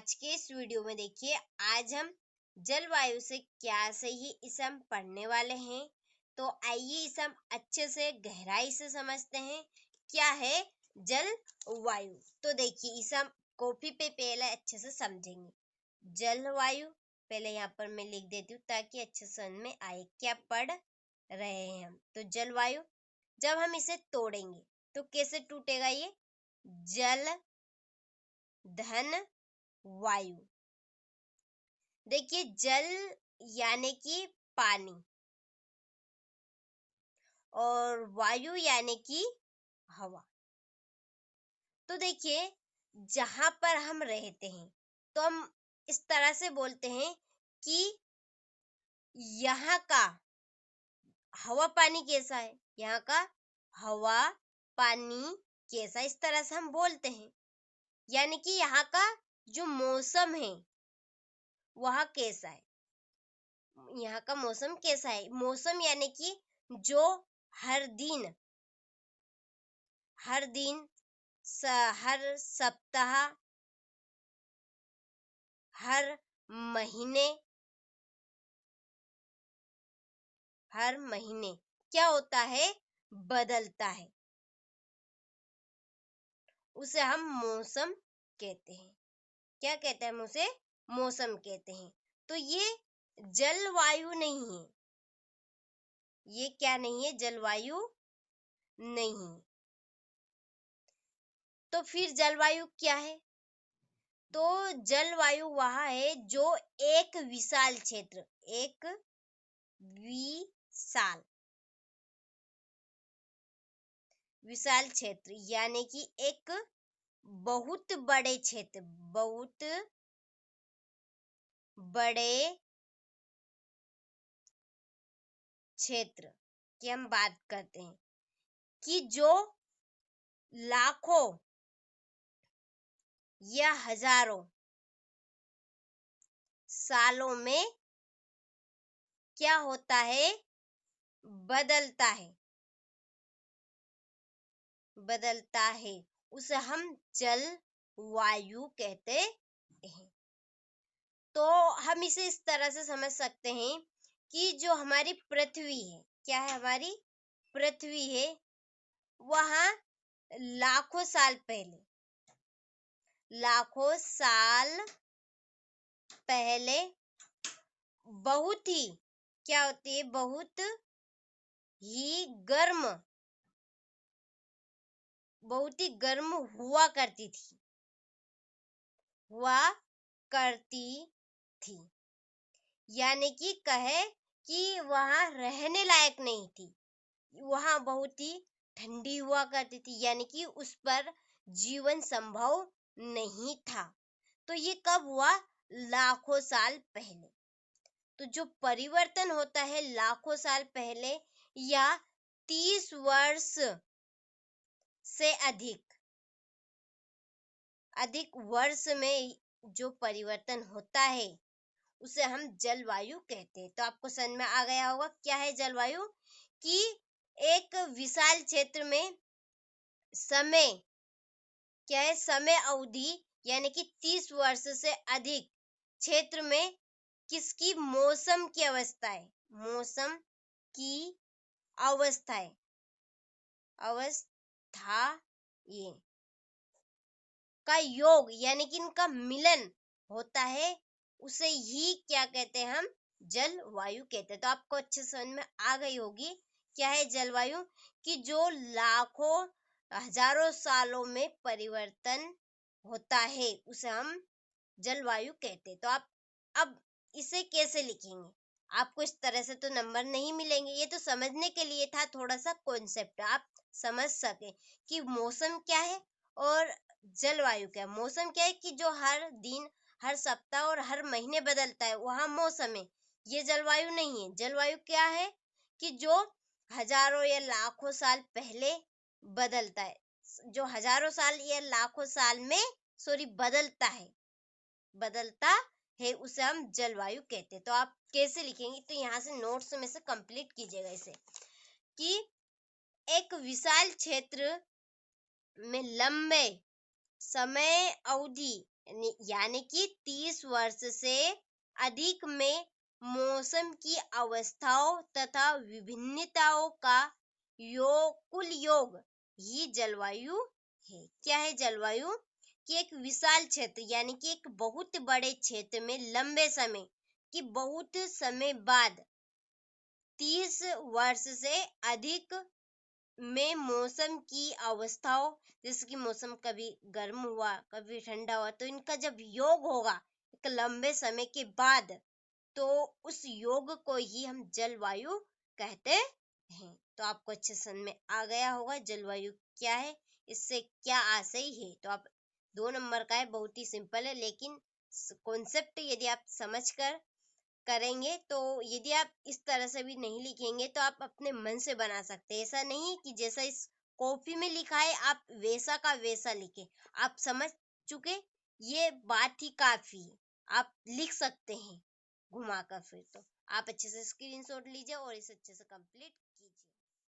आज के इस वीडियो में देखिए, आज हम जलवायु से क्या सही इसे हम पढ़ने वाले हैं। तो आइए इसे हम अच्छे से गहराई से समझते हैं क्या है जलवायु। तो देखिए इसे हम कॉपी पे पहले अच्छे से समझेंगे। जलवायु पहले यहाँ पर मैं लिख देती हूँ ताकि अच्छे समझ में आए क्या पढ़ रहे हैं हम। तो जलवायु, जब हम इसे तोड़ेंगे तो कैसे टूटेगा ये? जल धन वायु। देखिए जल यानी कि पानी और वायु यानी कि हवा। तो देखिए जहां पर हम रहते हैं तो हम इस तरह से बोलते हैं कि यहाँ का हवा पानी कैसा है, यहाँ का हवा पानी कैसा, इस तरह से हम बोलते हैं। यानी कि यहाँ का जो मौसम है वह कैसा है, यहाँ का मौसम कैसा है। मौसम यानी कि जो हर दिन हर सप्ताह हर महीने क्या होता है, बदलता है, उसे हम मौसम कहते हैं। क्या कहते हैं हम उसे? मौसम कहते हैं। तो ये जलवायु नहीं है, ये क्या नहीं है? जलवायु नहीं है। तो फिर जलवायु क्या है? तो जलवायु वह है जो एक विशाल क्षेत्र, एक विशाल क्षेत्र यानी कि एक बहुत बड़े क्षेत्र, बहुत बड़े क्षेत्र की हम बात करते हैं कि जो लाखों या हजारों सालों में क्या होता है, बदलता है, उसे हम जल वायु कहते हैं। तो हम इसे इस तरह से समझ सकते हैं कि जो हमारी पृथ्वी है, क्या है? हमारी पृथ्वी है, वहां लाखों साल पहले बहुत ही क्या होती है, बहुत ही गर्म हुआ करती थी। यानी कि कहे कि वहां रहने लायक नहीं थी, वहां बहुत ही ठंडी हुआ करती थी, यानी कि उस पर जीवन संभव नहीं था। तो ये कब हुआ? लाखों साल पहले। तो जो परिवर्तन होता है लाखों साल पहले या 30 वर्ष से अधिक वर्ष में जो परिवर्तन होता है उसे हम जलवायु कहते हैं। तो आपको समझ में आ गया होगा क्या है जलवायु, कि एक विशाल क्षेत्र में समय क्या है, समय अवधि यानी कि 30 वर्ष से अधिक क्षेत्र में किसकी? मौसम की अवस्था है, मौसम की अवस्था ये का योग यानी कि इनका मिलन होता है, उसे ही क्या कहते हैं? हम जलवायु कहते हैं। तो आपको अच्छे समझ में आ गई होगी क्या है जलवायु, कि जो लाखों हजारों सालों में परिवर्तन होता है उसे हम जलवायु कहते हैं। तो आप अब इसे कैसे लिखेंगे? आपको इस तरह से तो नंबर नहीं मिलेंगे, ये तो समझने के लिए था, थोड़ा सा कॉन्सेप्ट आप समझ सके कि मौसम क्या है और जलवायु क्या है। मौसम क्या है कि जो हर दिन हर सप्ताह और हर महीने बदलता है, वहां मौसम है। ये जलवायु नहीं है। जलवायु क्या है कि जो हजारों या लाखों साल पहले बदलता है, जो हजारों साल या लाखों साल में बदलता है, उसे हम जलवायु कहते हैं। तो आप कैसे लिखेंगे? तो यहाँ से नोट्स में से कंप्लीट कीजिएगा इसे, कि एक विशाल क्षेत्र में लंबे समय अवधि यानी कि 30 वर्ष से अधिक में मौसम की अवस्थाओं तथा विभिन्नताओं का कुल योग ही जलवायु है। क्या है जलवायु? कि एक विशाल क्षेत्र यानी कि एक बहुत बड़े क्षेत्र में लंबे समय कि बहुत समय बाद 30 वर्ष से अधिक में मौसम की अवस्थाओं, जैसे कि मौसम कभी गर्म हुआ कभी ठंडा हुआ, तो इनका जब योग होगा एक लंबे समय के बाद, तो उस योग को ही हम जलवायु कहते हैं। तो आपको अच्छे समझ में आ गया होगा जलवायु क्या है, इससे क्या आशय है। तो आप 2 नंबर का है, बहुत ही सिंपल है, लेकिन कॉन्सेप्ट यदि आप समझ कर करेंगे, तो यदि आप इस तरह से भी नहीं लिखेंगे तो आप अपने मन से बना सकते हैं। ऐसा नहीं है कि जैसा इस कॉपी में लिखा है आप वैसा का वैसा लिखे। आप समझ चुके, ये बात ही काफी है, आप लिख सकते हैं घुमा कर। फिर तो आप अच्छे से स्क्रीनशॉट लीजिए और इसे अच्छे से कंप्लीट कीजिए।